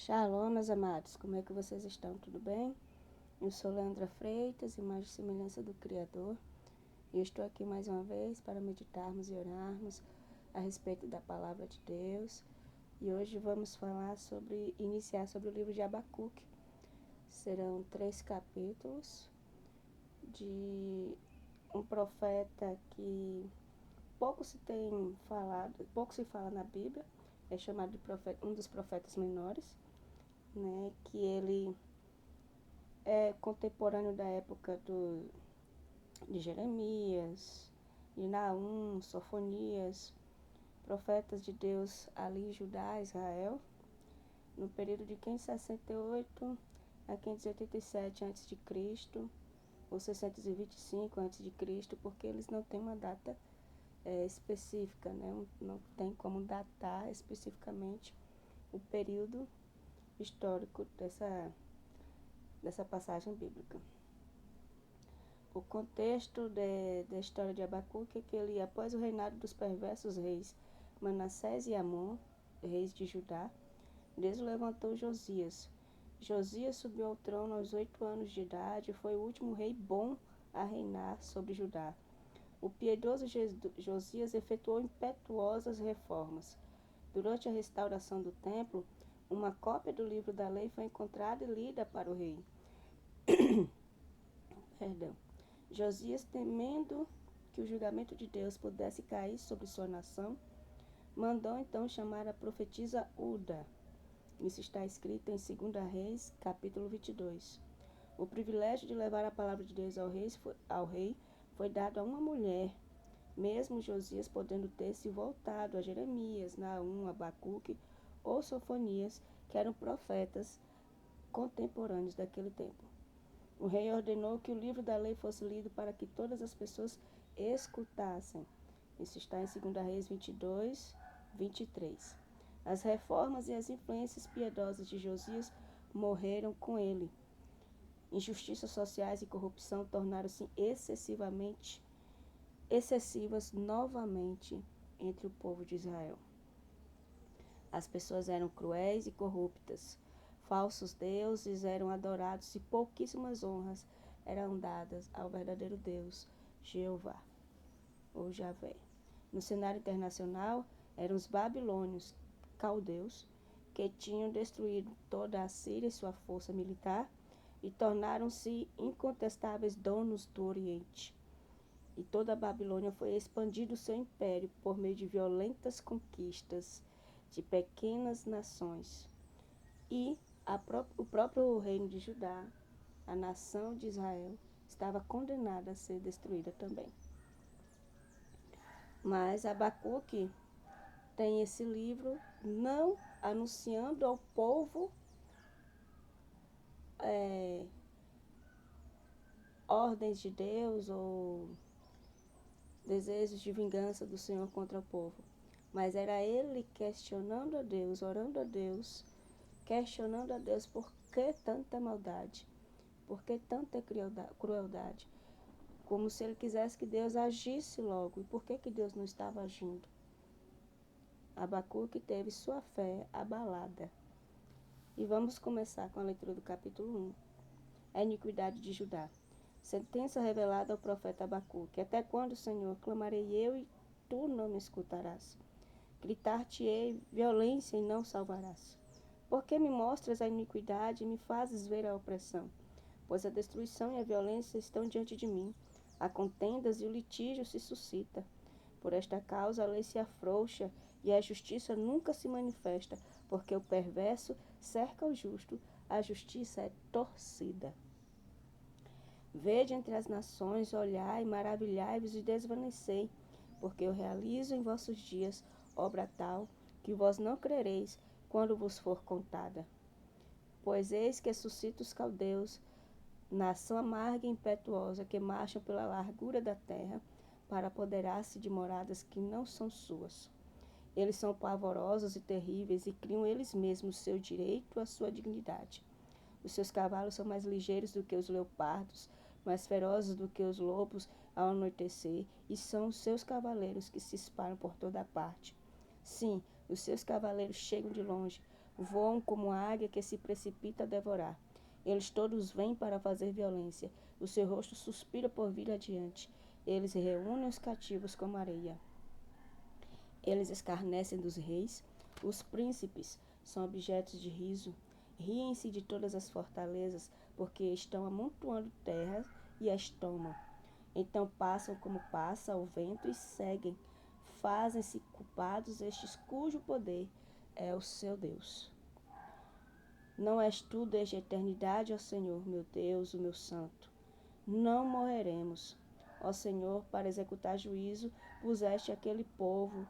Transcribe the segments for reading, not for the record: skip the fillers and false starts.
Shalom, meus amados, como é que vocês estão? Tudo bem? Eu sou Leandra Freitas, imagem e semelhança do Criador, e eu estou aqui mais uma vez para meditarmos e orarmos a respeito da Palavra de Deus. E hoje vamos iniciar sobre o livro de Abacuque. Serão 3 capítulos de um profeta que pouco se fala na Bíblia, é chamado de um dos profetas menores, né, que ele é contemporâneo da época de Jeremias, de Naum, Sofonias, profetas de Deus ali em Judá, Israel, no período de 568 a 587 a.C., ou 625 a.C., porque eles não têm uma data específica, né? Não tem como datar especificamente o período histórico dessa passagem bíblica. O contexto da história de Abacuque é que ele, após o reinado dos perversos reis Manassés e Amon, reis de Judá, Deus levantou Josias. Josias subiu ao trono aos 8 anos de idade e foi o último rei bom a reinar sobre Judá. O piedoso Josias efetuou impetuosas reformas. Durante a restauração do templo, uma cópia do livro da lei foi encontrada e lida para o rei. Josias, temendo que o julgamento de Deus pudesse cair sobre sua nação, mandou então chamar a profetisa Uda. Isso está escrito em 2 Reis, capítulo 22. O privilégio de levar a palavra de Deus ao rei foi dado a uma mulher, mesmo Josias podendo ter se voltado a Jeremias, Naum, Abacuque ou Sofonias, que eram profetas contemporâneos daquele tempo. O rei ordenou que o livro da lei fosse lido para que todas as pessoas escutassem. Isso está em 2 Reis 22, 23. As reformas e as influências piedosas de Josias morreram com ele. Injustiças sociais e corrupção tornaram-se excessivas novamente entre o povo de Israel. As pessoas eram cruéis e corruptas. Falsos deuses eram adorados e pouquíssimas honras eram dadas ao verdadeiro Deus, Jeová, ou Javé. No cenário internacional, eram os babilônios, caldeus, que tinham destruído toda a Síria e sua força militar e tornaram-se incontestáveis donos do Oriente. E toda a Babilônia foi expandido seu império por meio de violentas conquistas de pequenas nações. E o próprio reino de Judá, a nação de Israel, estava condenada a ser destruída também. Mas Abacuque tem esse livro não anunciando ao povo ordens de Deus ou desejos de vingança do Senhor contra o povo, mas era ele questionando a Deus, orando a Deus, questionando a Deus por que tanta maldade, por que tanta crueldade, como se ele quisesse que Deus agisse logo. E por que Deus não estava agindo? Abacuque teve sua fé abalada. E vamos começar com a leitura do capítulo 1. A iniquidade de Judá. Sentença revelada ao profeta Abacuque. Até quando, Senhor, clamarei eu e tu não me escutarás? Gritar-te-ei violência e não salvarás. Por que me mostras a iniquidade e me fazes ver a opressão? Pois a destruição e a violência estão diante de mim. Há contendas e o litígio se suscita. Por esta causa a lei se afrouxa e a justiça nunca se manifesta, porque o perverso cerca o justo, a justiça é torcida. Vede entre as nações, olhai, maravilhai-vos e desvanecei, porque eu realizo em vossos dias obra tal, que vós não crereis quando vos for contada. Pois eis que suscito os caldeus, nação amarga e impetuosa, que marcham pela largura da terra, para apoderar-se de moradas que não são suas. Eles são pavorosos e terríveis, e criam eles mesmos seu direito à sua dignidade. Os seus cavalos são mais ligeiros do que os leopardos, mais ferozes do que os lobos ao anoitecer, e são os seus cavaleiros que se espalham por toda a parte. Sim, os seus cavaleiros chegam de longe, Voam como a águia que se precipita a devorar. Eles todos vêm para fazer violência. O seu rosto suspira por vir adiante. Eles reúnem os cativos como areia. Eles escarnecem dos reis. Os príncipes são objetos de riso. Riem-se de todas as fortalezas, porque estão amontoando terras e as tomam. Então passam como passa o vento e seguem. Fazem-se culpados estes cujo poder é o seu Deus. Não és tu desde a eternidade, ó Senhor, meu Deus, o meu santo. Não morreremos. Ó Senhor, para executar juízo, puseste aquele povo.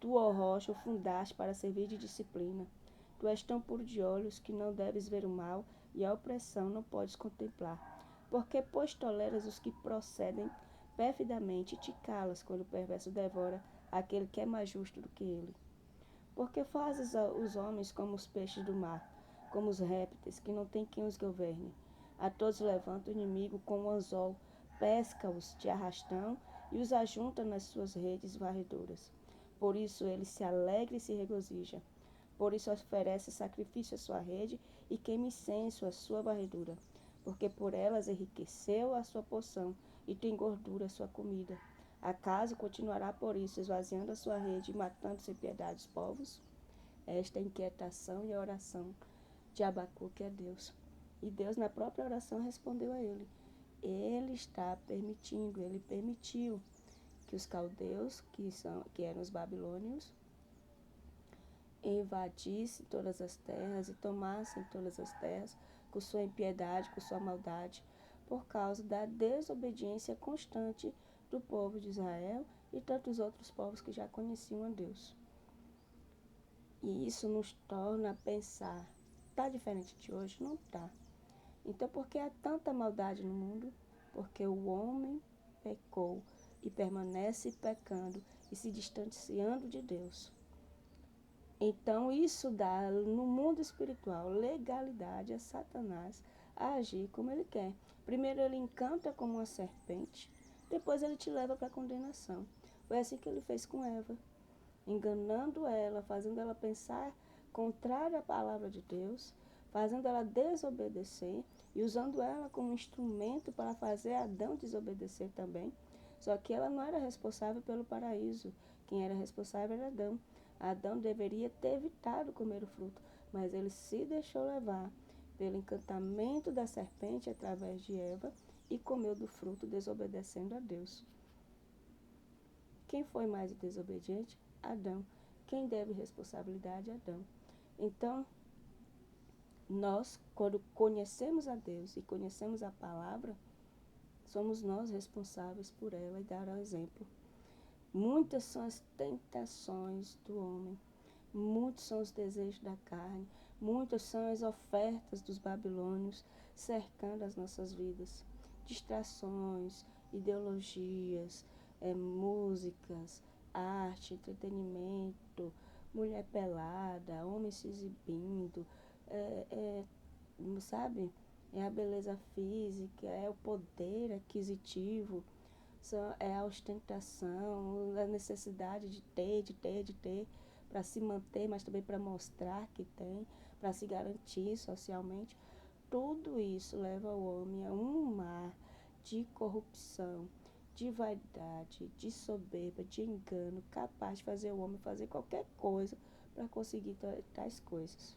Tu, ó rocha, o fundaste para servir de disciplina. Tu és tão puro de olhos que não deves ver o mal e a opressão não podes contemplar. Porque, pois, toleras os que procedem perfidamente e te calas quando o perverso devora aquele que é mais justo do que ele. Porque fazes os homens como os peixes do mar, como os répteis, que não tem quem os governe. A todos levanta o inimigo com o anzol, pesca-os de arrastão e os ajunta nas suas redes varredoras. Por isso ele se alegra e se regozija. Por isso oferece sacrifício à sua rede e queima incenso à sua varredura. Porque por elas enriqueceu a sua porção e tem gordura a sua comida. Acaso continuará por isso esvaziando a sua rede e matando sem piedade os povos? Esta é a inquietação e a oração de Abacuque a Deus. E Deus, na própria oração, respondeu a ele. Ele permitiu que os caldeus, que eram os babilônios, invadissem todas as terras e tomassem todas as terras com sua impiedade, com sua maldade, por causa da desobediência constante do povo de Israel e tantos outros povos que já conheciam a Deus. E isso nos torna a pensar, está diferente de hoje? Não está. Então, por que há tanta maldade no mundo? Porque o homem pecou e permanece pecando e se distanciando de Deus. Então, isso dá no mundo espiritual legalidade a Satanás a agir como ele quer. Primeiro ele encanta como uma serpente, depois ele te leva para a condenação. Foi assim que ele fez com Eva, enganando ela, fazendo ela pensar contrário à palavra de Deus, fazendo ela desobedecer e usando ela como instrumento para fazer Adão desobedecer também. Só que ela não era responsável pelo paraíso. Quem era responsável era Adão. Adão deveria ter evitado comer o fruto, mas ele se deixou levar pelo encantamento da serpente através de Eva e comeu do fruto, desobedecendo a Deus. Quem foi mais desobediente? Adão. Quem deve responsabilidade? Adão. Então, nós, quando conhecemos a Deus e conhecemos a palavra, somos nós responsáveis por ela e dar o exemplo. Muitas são as tentações do homem, muitos são os desejos da carne, muitas são as ofertas dos babilônios cercando as nossas vidas. Distrações, ideologias, músicas, arte, entretenimento, mulher pelada, homem se exibindo, sabe? É a beleza física, é o poder aquisitivo, é a ostentação, a necessidade de ter, para se manter, mas também para mostrar que tem, para se garantir socialmente. Tudo isso leva o homem a um mar de corrupção, de vaidade, de soberba, de engano, capaz de fazer o homem fazer qualquer coisa para conseguir tais coisas.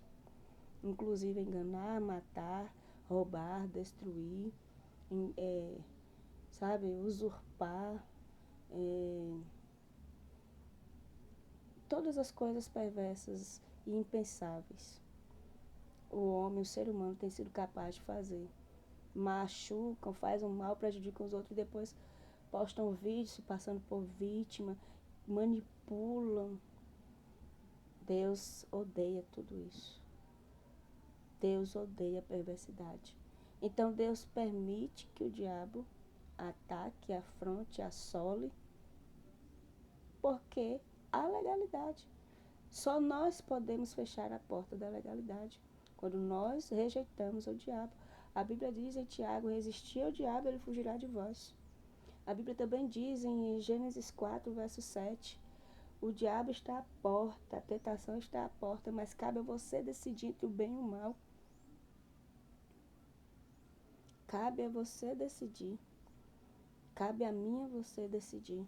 Inclusive enganar, matar, roubar, destruir, usurpar, todas as coisas perversas e impensáveis. O homem, o ser humano, tem sido capaz de fazer. Machucam, fazem um mal, prejudicam os outros e depois postam vídeos se passando por vítima, manipulam. Deus odeia tudo isso. Deus odeia a perversidade. Então Deus permite que o diabo ataque, afronte, assole, porque há legalidade. Só nós podemos fechar a porta da legalidade quando nós rejeitamos o diabo. A Bíblia diz em Tiago, resistir ao diabo, ele fugirá de vós. A Bíblia também diz em Gênesis 4, verso 7, O diabo está à porta, a tentação está à porta, mas cabe a você decidir entre o bem e o mal. Cabe a você decidir. Cabe a mim e a você decidir.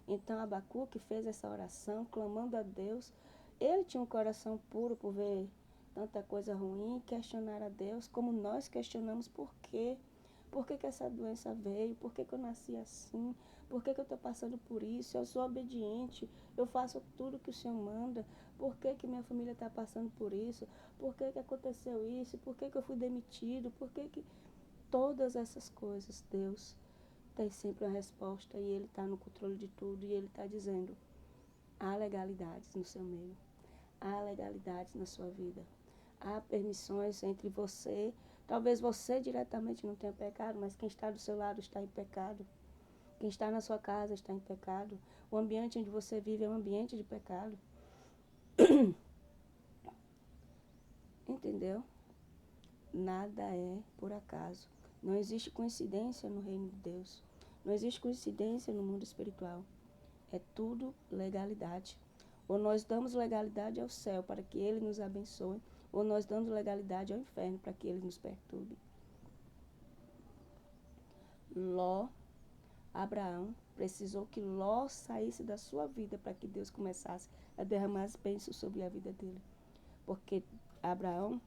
Então Abacuque fez essa oração, clamando a Deus. Ele tinha um coração puro por ver tanta coisa ruim, questionar a Deus, como nós questionamos por quê. Por que essa doença veio? Por que eu nasci assim? Por que eu estou passando por isso? Eu sou obediente, eu faço tudo que o Senhor manda. Por que minha família está passando por isso? Por que aconteceu isso? Por que eu fui demitido? Por que todas essas coisas, Deus tem sempre uma resposta e Ele está no controle de tudo. E Ele está dizendo, há legalidades no seu meio, há legalidades na sua vida, há permissões entre você. Talvez você diretamente não tenha pecado, mas quem está do seu lado está em pecado. Quem está na sua casa está em pecado. O ambiente onde você vive é um ambiente de pecado. Entendeu? Nada é por acaso. Não existe coincidência no reino de Deus. Não existe coincidência no mundo espiritual. É tudo legalidade. Ou nós damos legalidade ao céu para que Ele nos abençoe, ou nós damos legalidade ao inferno para que Ele nos perturbe. Abraão precisou que Ló saísse da sua vida para que Deus começasse a derramar as bênçãos sobre a vida dele. Porque Abraão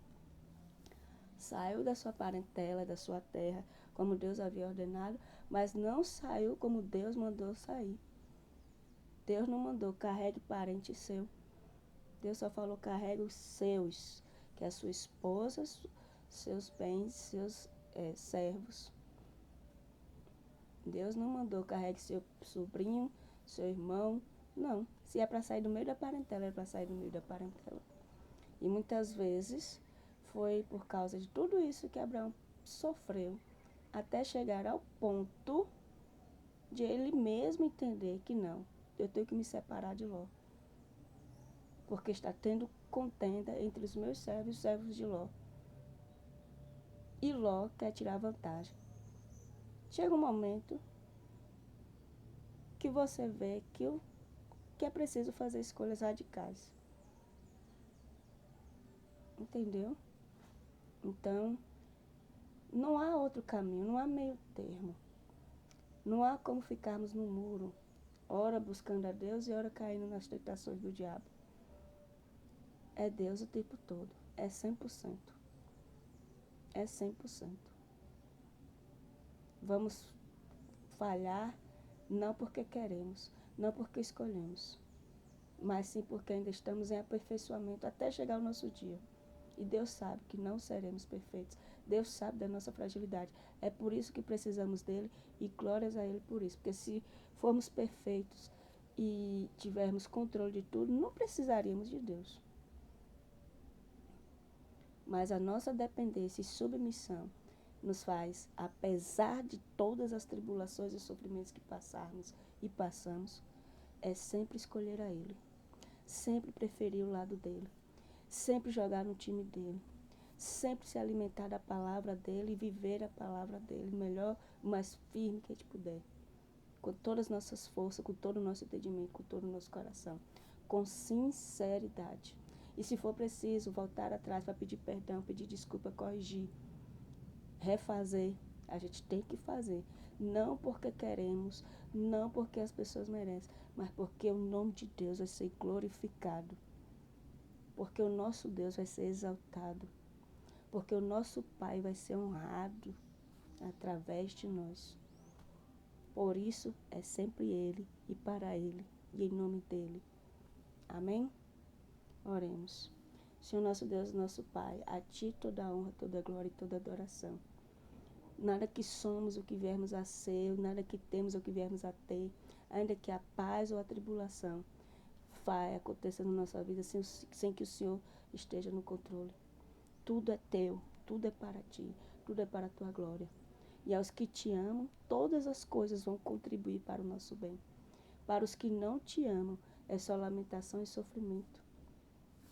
saiu da sua parentela, da sua terra, como Deus havia ordenado, mas não saiu como Deus mandou sair. Deus não mandou, carregue parente seu. Deus só falou, carregue os seus, que é a sua esposa, seus bens, seus servos. Deus não mandou, carregue seu sobrinho, seu irmão. Não, se é para sair do meio da parentela, é para sair do meio da parentela. E muitas vezes foi por causa de tudo isso que Abraão sofreu, até chegar ao ponto de ele mesmo entender que não, eu tenho que me separar de Ló. Porque está tendo contenda entre os meus servos e os servos de Ló. E Ló quer tirar vantagem. Chega um momento que você vê que é preciso fazer escolhas radicais. Entendeu? Então, não há outro caminho, não há meio termo. Não há como ficarmos no muro, ora buscando a Deus e ora caindo nas tentações do diabo. É Deus o tempo todo, é 100%. É 100%. Vamos falhar não porque queremos, não porque escolhemos, mas sim porque ainda estamos em aperfeiçoamento até chegar o nosso dia. E Deus sabe que não seremos perfeitos. Deus sabe da nossa fragilidade. É por isso que precisamos dele e glórias a ele por isso. Porque se formos perfeitos e tivermos controle de tudo, não precisaríamos de Deus. Mas a nossa dependência e submissão nos faz, apesar de todas as tribulações e sofrimentos que passarmos e passamos, é sempre escolher a Ele, sempre preferir o lado dele, sempre jogar no time dele, sempre se alimentar da palavra dele e viver a palavra dele, melhor, o mais firme que a gente puder, com todas as nossas forças, com todo o nosso entendimento, com todo o nosso coração, com sinceridade. E se for preciso, voltar atrás para pedir perdão, pedir desculpa, corrigir, refazer, a gente tem que fazer. Não porque queremos, não porque as pessoas merecem, mas porque o nome de Deus vai ser glorificado. Porque o nosso Deus vai ser exaltado. Porque o nosso Pai vai ser honrado através de nós. Por isso, é sempre Ele e para Ele e em nome dEle. Amém? Oremos. Senhor nosso Deus, nosso Pai, a Ti toda a honra, toda a glória e toda a adoração. Nada que somos o que viermos a ser, nada que temos o que viermos a ter, ainda que a paz ou a tribulação vai acontecer na nossa vida sem que o Senhor esteja no controle. Tudo é teu, tudo é para ti, tudo é para a tua glória. E aos que te amam, todas as coisas vão contribuir para o nosso bem. Para os que não te amam, é só lamentação e sofrimento.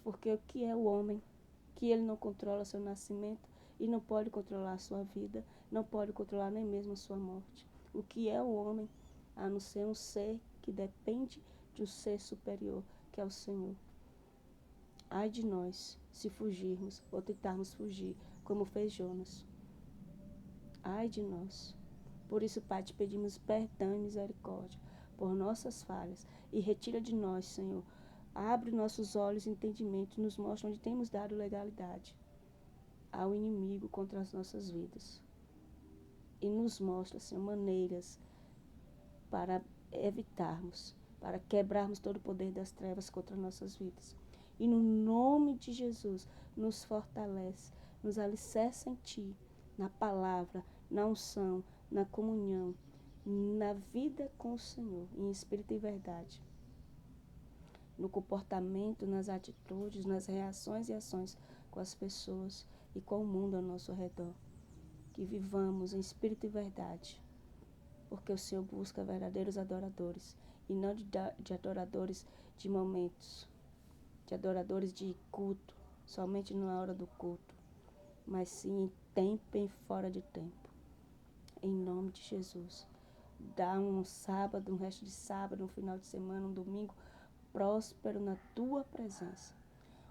Porque o que é o homem? Que ele não controla seu nascimento e não pode controlar a sua vida, não pode controlar nem mesmo a sua morte. O que é o homem? A não ser um ser que depende de um ser superior, que é o Senhor. Ai de nós, se fugirmos ou tentarmos fugir, como fez Jonas. Ai de nós. Por isso, Pai, te pedimos perdão e misericórdia por nossas falhas e retira de nós, Senhor. Abre nossos olhos e entendimento, nos mostra onde temos dado legalidade ao inimigo contra as nossas vidas. E nos mostra, Senhor, maneiras para evitarmos, para quebrarmos todo o poder das trevas contra nossas vidas. E no nome de Jesus, nos fortalece, nos alicerça em Ti, na palavra, na unção, na comunhão, na vida com o Senhor, em espírito e verdade. No comportamento, nas atitudes, nas reações e ações com as pessoas e com o mundo ao nosso redor. Que vivamos em espírito e verdade, porque o Senhor busca verdadeiros adoradores e não de adoradores de momentos, de adoradores de culto, somente na hora do culto, mas sim em tempo e fora de tempo. Em nome de Jesus. Dá um sábado, um resto de sábado, um final de semana, um domingo próspero na Tua presença,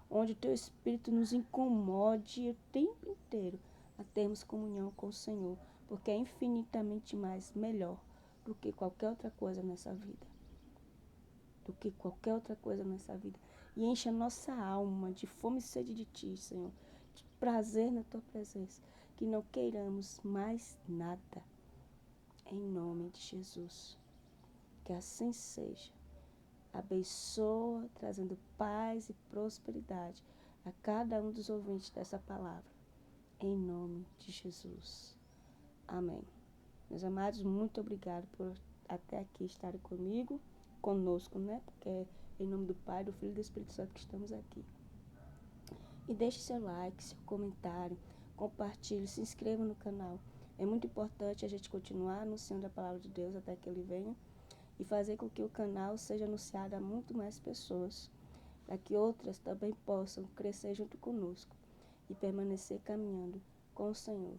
onde o Teu Espírito nos incomode o tempo inteiro a termos comunhão com o Senhor, porque é infinitamente melhor do que qualquer outra coisa nessa vida. E enche a nossa alma de fome e sede de Ti, Senhor, de prazer na Tua presença, que não queiramos mais nada. Em nome de Jesus. Que assim seja. Abençoa, trazendo paz e prosperidade a cada um dos ouvintes dessa palavra. Em nome de Jesus. Amém. Meus amados, muito obrigado por até aqui estarem conosco, né? Porque é em nome do Pai, do Filho e do Espírito Santo que estamos aqui. E deixe seu like, seu comentário, compartilhe, se inscreva no canal. É muito importante a gente continuar anunciando a palavra de Deus até que Ele venha e fazer com que o canal seja anunciado a muito mais pessoas, para que outras também possam crescer junto conosco e permanecer caminhando com o Senhor,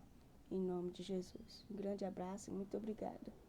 em nome de Jesus. Um grande abraço e muito obrigada.